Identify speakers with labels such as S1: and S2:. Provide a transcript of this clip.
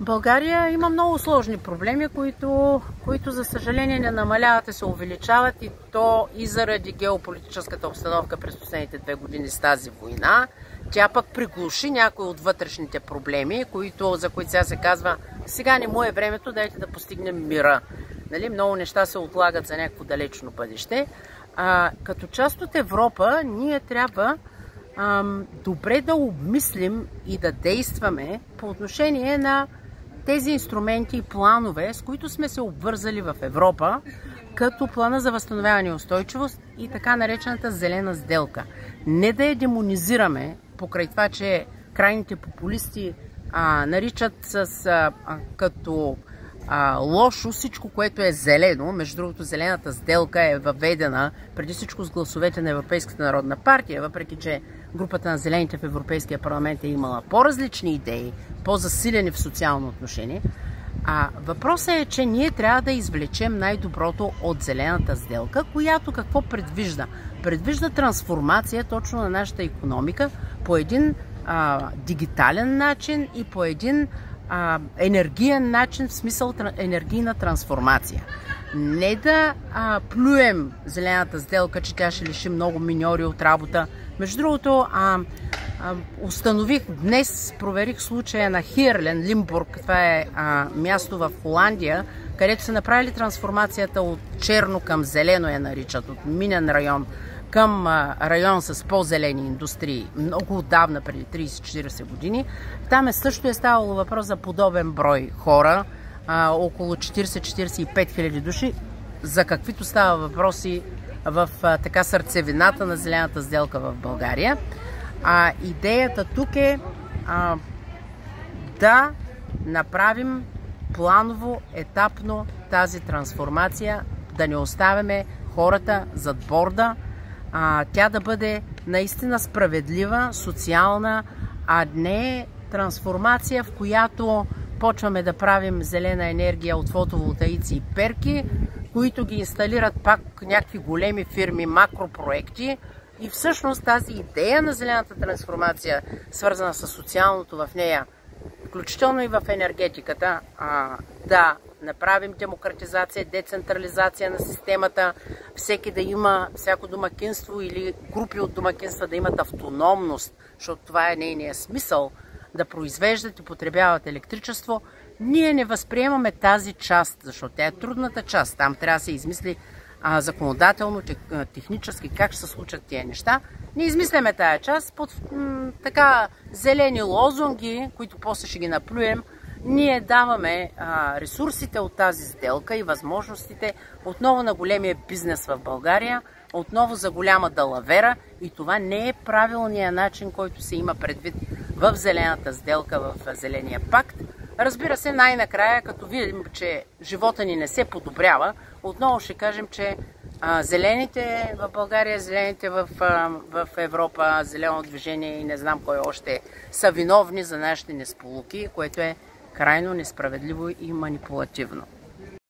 S1: България има много сложни проблеми, които за съжаление не намаляват и се увеличават, и то и заради геополитическата обстановка през последните 2 години с тази война. Тя пък приглуши някои от вътрешните проблеми, за които сега се казва: сега не му е времето, дайте да постигнем мира. Нали? Много неща се отлагат за някакво далечно бъдеще. Като част от Европа, ние трябва добре да обмислим и да действаме по отношение на тези инструменти и планове, с които сме се обвързали в Европа, като плана за възстановяване и устойчивост и така наречената зелена сделка. Не да я демонизираме покрай това, че крайните популисти наричат като лошо всичко, което е зелено. Между другото, зелената сделка е въведена преди всичко с гласовете на Европейската народна партия, въпреки че групата на зелените в Европейския парламент е имала по-различни идеи, по-засилени в социално отношение. Въпросът е, че ние трябва да извлечем най-доброто от зелената сделка, която какво предвижда? Предвижда трансформация точно на нашата икономика по един дигитален начин и по един енергиен начин, в смисъл енергийна трансформация. Не да плюем зелената сделка, че тя ще лиши много миньори от работа. Между другото, установих днес, проверих случая на Хиерлен, Лимбург, това е място в Холандия, където са направили трансформацията от черно към зелено, я наричат, от минен район към район с по-зелени индустрии, много отдавна, преди 30-40 години. Там също е ставало въпрос за подобен брой хора, около 40-45 хиляди души, за каквито става въпроси в така сърцевината на зелената сделка в България. Идеята тук е да направим планово, етапно тази трансформация, да не оставяме хората зад борда, тя да бъде наистина справедлива, социална, а не трансформация, в която почваме да правим зелена енергия от фотоволтаици и перки, които ги инсталират пак някакви големи фирми, макропроекти. И всъщност тази идея на зелената трансформация, свързана с социалното в нея, включително и в енергетиката, да направим демократизация, децентрализация на системата, всеки да има, всяко домакинство или групи от домакинства да имат автономност, защото това е нейният смисъл, да произвеждат и потребяват електричество. Ние не възприемаме тази част, защото тя е трудната част. Там трябва да се измисли законодателно, технически как ще се случат тия неща. Не измисляме тая част под така зелени лозунги, които после ще ги наплюем. Ние даваме ресурсите от тази сделка и възможностите отново на големия бизнес в България, отново за голяма далавера, и това не е правилният начин, който се има предвид в зелената сделка, в Зеления пакт. Разбира се, най-накрая, като видим, че живота ни не се подобрява, отново ще кажем, че зелените в България, зелените в Европа, зелено движение и не знам кой още са виновни за нашите несполуки, което е крайно несправедливо и манипулативно.